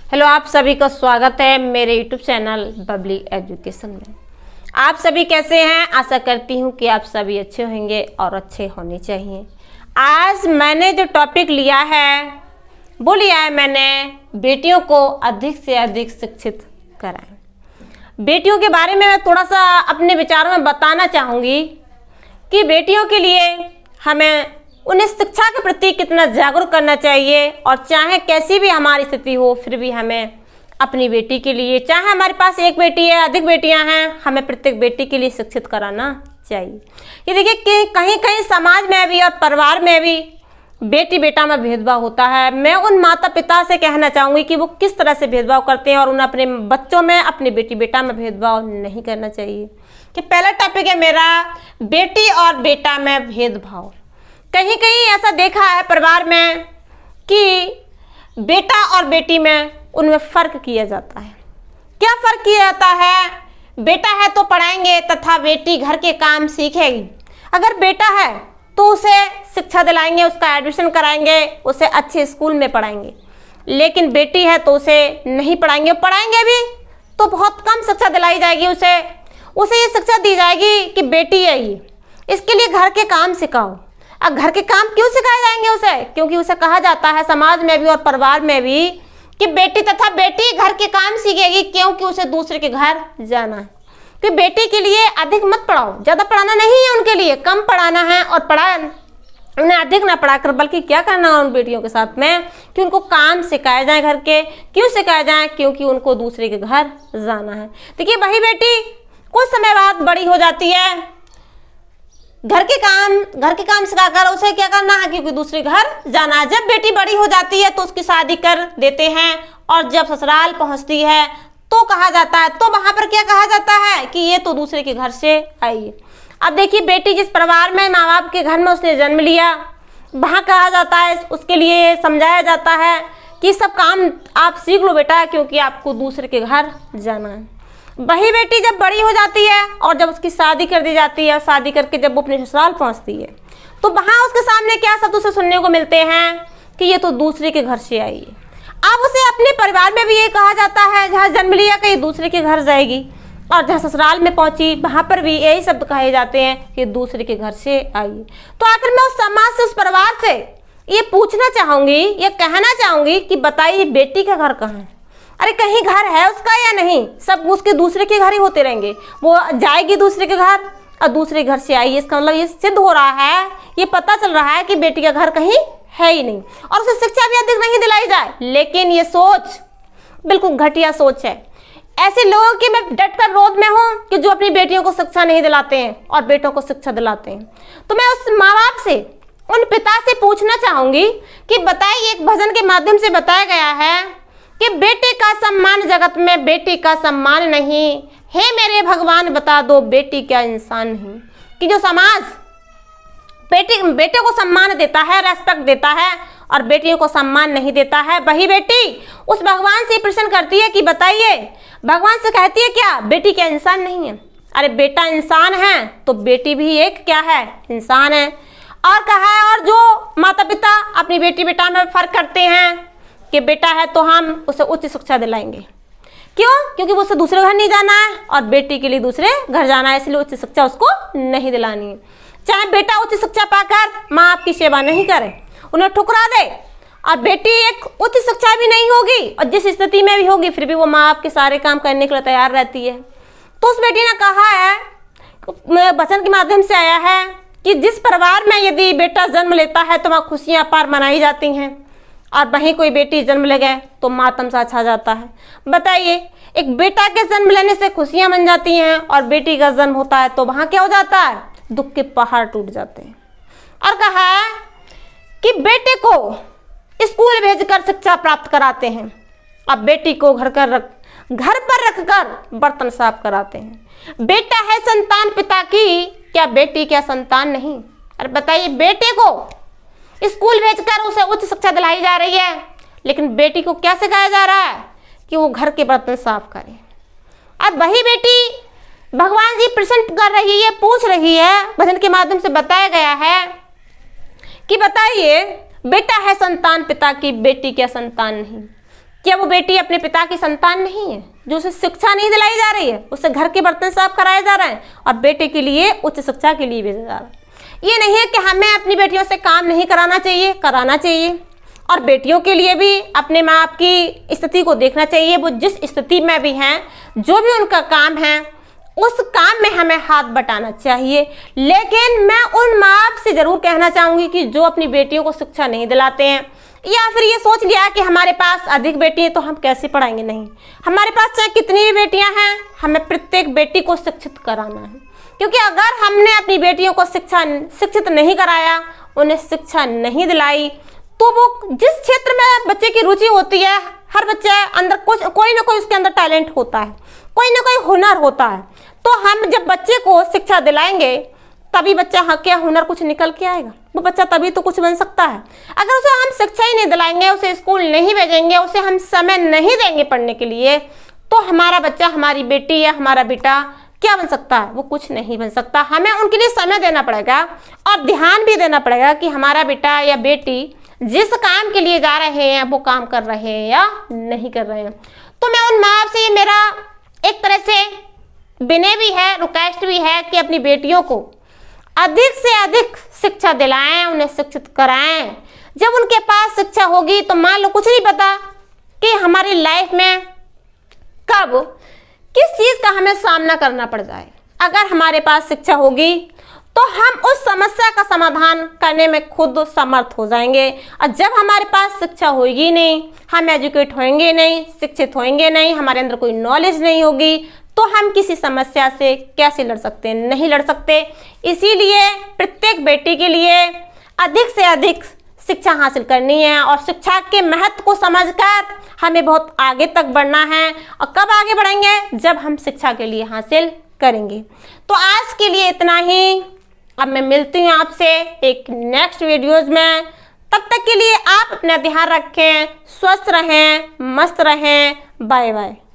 Hello, आप सभी का स्वागत है मेरे यूट्यूब चैनल बबली एजुकेशन में। आप सभी कैसे हैं? आशा करती हूं कि आप सभी अच्छे होंगे और अच्छे होने चाहिए। आज मैंने जो टॉपिक लिया है वो लिया है मैंने बेटियों को अधिक से अधिक शिक्षित कराएं। बेटियों के बारे में मैं थोड़ा सा अपने विचारों में बताना चाहूँगी कि बेटियों के लिए हमें उन्हें शिक्षा के प्रति कितना जागरूक करना चाहिए, और चाहे कैसी भी हमारी स्थिति हो फिर भी हमें अपनी बेटी के लिए, चाहे हमारे पास एक बेटी है अधिक बेटियां हैं, हमें प्रत्येक बेटी के लिए शिक्षित कराना चाहिए। ये देखिए कि कहीं कहीं समाज में भी और परिवार में भी बेटी बेटा में भेदभाव होता है। मैं उन माता पिता से कहना चाहूँगी कि वो किस तरह से भेदभाव करते हैं और उन्हें अपने बच्चों में, अपनी बेटी बेटा में भेदभाव नहीं करना चाहिए। कि पहला टॉपिक है मेरा बेटी और बेटा में भेदभाव। कहीं कहीं ऐसा देखा है परिवार में कि बेटा और बेटी में उनमें फ़र्क किया जाता है। क्या फ़र्क किया जाता है? बेटा है तो पढ़ाएंगे तथा बेटी घर के काम सीखेगी। अगर बेटा है तो उसे शिक्षा दिलाएंगे, उसका एडमिशन कराएंगे, उसे अच्छे स्कूल में पढ़ाएंगे। लेकिन बेटी है तो उसे नहीं पढ़ाएंगे, पढ़ाएंगे भी तो बहुत कम शिक्षा दिलाई जाएगी। उसे ये शिक्षा दी जाएगी कि बेटी है ये, इसके लिए घर के काम सिखाओ। अब घर के काम क्यों सिखाए जाएंगे उसे? क्योंकि उसे कहा जाता है समाज में भी और परिवार में भी कि बेटी तथा बेटी घर के काम सीखेगी, क्योंकि उसे दूसरे के घर जाना है। कि बेटी के लिए अधिक मत पढ़ाओ, ज़्यादा पढ़ाना नहीं है उनके लिए, कम पढ़ाना है। और उन्हें अधिक ना पढ़ाकर बल्कि क्या करना है उन बेटियों के साथ में कि उनको काम सिखाए जाए घर के। क्यों सिखाए जाए? क्योंकि उनको दूसरे के घर जाना है। देखिए वही बेटी कुछ समय बाद बड़ी हो जाती है, घर के काम सिखाकर उसे क्या करना है, क्योंकि दूसरे घर जाना है। जब बेटी बड़ी हो जाती है तो उसकी शादी कर देते हैं, और जब ससुराल पहुंचती है तो कहा जाता है, तो वहां पर क्या कहा जाता है कि ये तो दूसरे के घर से आई है। अब देखिए बेटी जिस परिवार में, माँ बाप के घर में उसने जन्म लिया, वहां कहा जाता है, उसके लिए समझाया जाता है कि सब काम आप सीख लो बेटा, क्योंकि आपको दूसरे के घर जाना है। वही बेटी जब बड़ी हो जाती है और जब उसकी शादी कर दी जाती है, शादी करके जब वो अपने ससुराल पहुंचती है तो वहां उसके सामने क्या शब्द उसे सुनने को मिलते हैं कि ये तो दूसरे के घर से आई है। अब उसे अपने परिवार में भी ये कहा जाता है, जहाँ जन्म लिया कहीं दूसरे के घर जाएगी, और जहाँ ससुराल में पहुंची वहां पर भी यही शब्द कहे जाते हैं कि दूसरे के घर से आई। तो आखिर मैं उस समाज से, उस परिवार से ये पूछना चाहूंगी, ये कहना चाहूंगी कि बताइए बेटी का घर कहाँ है? अरे कहीं घर है उसका या नहीं? सब उसके दूसरे के घर ही होते रहेंगे। वो जाएगी दूसरे के घर और दूसरे घर से आई, इसका मतलब ये सिद्ध हो रहा है, ये पता चल रहा है कि बेटी का घर कहीं है ही नहीं, और उसे शिक्षा भी अधिक नहीं दिलाई जाए। लेकिन ये सोच बिल्कुल घटिया सोच है। ऐसे लोगों की मैं डटकर विरोध में हूँ कि जो अपनी बेटियों को शिक्षा नहीं दिलाते हैं और बेटों को शिक्षा दिलाते हैं। तो मैं उस माँ बाप से, उन पिता से पूछना चाहूंगी कि बताइए, एक भजन के माध्यम से बताया गया है कि बेटे का सम्मान जगत में बेटी का सम्मान नहीं, हे मेरे भगवान बता दो बेटी क्या इंसान नहीं। कि जो समाज बेटे को सम्मान देता है, रेस्पेक्ट देता है, और बेटियों को सम्मान नहीं देता है, वही बेटी उस भगवान से प्रश्न करती है कि बताइए, भगवान से कहती है क्या बेटी क्या इंसान नहीं है? अरे बेटा इंसान है तो बेटी भी एक क्या है, इंसान है। और कहा है, और जो माता पिता अपनी बेटी बेटा में फर्क करते हैं कि बेटा है तो हम उसे उच्च शिक्षा दिलाएंगे। क्यों? क्योंकि वो उसे दूसरे घर नहीं जाना है और बेटी के लिए दूसरे घर जाना है, इसलिए उच्च शिक्षा उसको नहीं दिलानी है। चाहे बेटा उच्च शिक्षा पाकर माँ बाप की सेवा नहीं करे, उन्हें ठुकरा दे, और बेटी एक उच्च शिक्षा भी नहीं होगी और जिस स्थिति में भी होगी फिर भी वो माँ बाप के सारे काम करने के लिए तैयार रहती है। तो उस बेटी ने कहा है, वचन के माध्यम से आया है कि जिस परिवार में यदि बेटा जन्म लेता है तो वहाँ खुशियाँ अपार मनाई जाती हैं, और वहीं कोई बेटी जन्म ले गए तो मातम सा छा जाता है। बताइए, एक बेटा के जन्म लेने से खुशियां बन जाती हैं और बेटी का जन्म होता है तो वहां क्या हो जाता है? दुख के पहाड़ टूट जाते हैं। और कहा है कि बेटे को स्कूल भेजकर शिक्षा प्राप्त कराते हैं, अब बेटी को घर पर रखकर बर्तन साफ कराते हैं। बेटा है संतान पिता की, क्या बेटी क्या संतान नहीं? अरे बताइए, बेटे को स्कूल भेजकर उसे उच्च शिक्षा दिलाई जा रही है, लेकिन बेटी को क्या सिखाया जा रहा है कि वो घर के बर्तन साफ करे। अब वही बेटी भगवान जी प्रश्न कर रही है, पूछ रही है, भजन के माध्यम से बताया गया है कि बताइए, बेटा है संतान पिता की, बेटी क्या संतान नहीं? क्या वो बेटी अपने पिता की संतान नहीं है, जो उसे शिक्षा नहीं दिलाई जा रही है, उसे घर के बर्तन साफ कराए जा रहे हैं और बेटे के लिए उच्च शिक्षा के लिए भेजा जा रहा है। ये नहीं है कि हमें अपनी बेटियों से काम नहीं कराना चाहिए, कराना चाहिए। और बेटियों के लिए भी अपने माँ बाप की स्थिति को देखना चाहिए। वो जिस स्थिति में भी हैं, जो भी उनका काम है, उस काम में हमें हाथ बटाना चाहिए। लेकिन मैं उन माँ बाप से जरूर कहना चाहूँगी कि जो अपनी बेटियों को शिक्षा नहीं दिलाते हैं, या फिर ये सोच लिया कि हमारे पास अधिक बेटी है तो हम कैसे पढ़ाएंगे। नहीं, हमारे पास चाहे कितनी भी बेटियां हैं, हमें प्रत्येक बेटी को शिक्षित कराना है। क्योंकि अगर हमने अपनी बेटियों को शिक्षित नहीं कराया, उन्हें शिक्षा नहीं दिलाई, तो वो जिस क्षेत्र में बच्चे की रुचि होती है, हर बच्चे अंदर कोई ना कोई उसके अंदर टैलेंट होता है, कोई ना कोई हुनर होता है। तो हम जब बच्चे को शिक्षा दिलाएंगे तभी बच्चा क्या हुनर कुछ निकल के आएगा, वो बच्चा तभी तो कुछ बन सकता है। अगर उसे हम शिक्षा ही नहीं दिलाएंगे, उसे स्कूल नहीं भेजेंगे, उसे हम समय नहीं देंगे पढ़ने के लिए, तो हमारा बच्चा, हमारी बेटी या हमारा बेटा क्या बन सकता है? वो कुछ नहीं बन सकता। हमें उनके लिए समय देना पड़ेगा और ध्यान भी देना पड़ेगा कि हमारा बेटा या बेटी जिस काम के लिए जा रहे हैं वो काम कर रहे हैं या नहीं कर रहे हैं। तो मैं उन माँ बाप से, मेरा एक तरह से विनय भी है, रिक्वेस्ट भी है कि अपनी बेटियों को अधिक से अधिक शिक्षा दिलाएं, उन्हें शिक्षित कराएं। जब उनके पास शिक्षा होगी तो मान लो कुछ नहीं पता कि हमारी लाइफ में कब किस चीज़ का हमें सामना करना पड़ जाए। अगर हमारे पास शिक्षा होगी तो हम उस समस्या का समाधान करने में खुद समर्थ हो जाएंगे। और जब हमारे पास शिक्षा होगी नहीं, हम एजुकेट होंगे नहीं, शिक्षित होंगे नहीं, हमारे अंदर कोई नॉलेज नहीं होगी, तो हम किसी समस्या से कैसे लड़ सकते हैं? नहीं लड़ सकते। इसीलिए प्रत्येक बेटी के लिए अधिक से अधिक शिक्षा हासिल करनी है और शिक्षा के महत्व को समझकर हमें बहुत आगे तक बढ़ना है। और कब आगे बढ़ेंगे? जब हम शिक्षा के लिए हासिल करेंगे। तो आज के लिए इतना ही। अब मैं मिलती हूँ आपसे एक नेक्स्ट वीडियोज़ में। तब तक के लिए आप अपना ध्यान रखें, स्वस्थ रहें, मस्त रहें। Bye bye.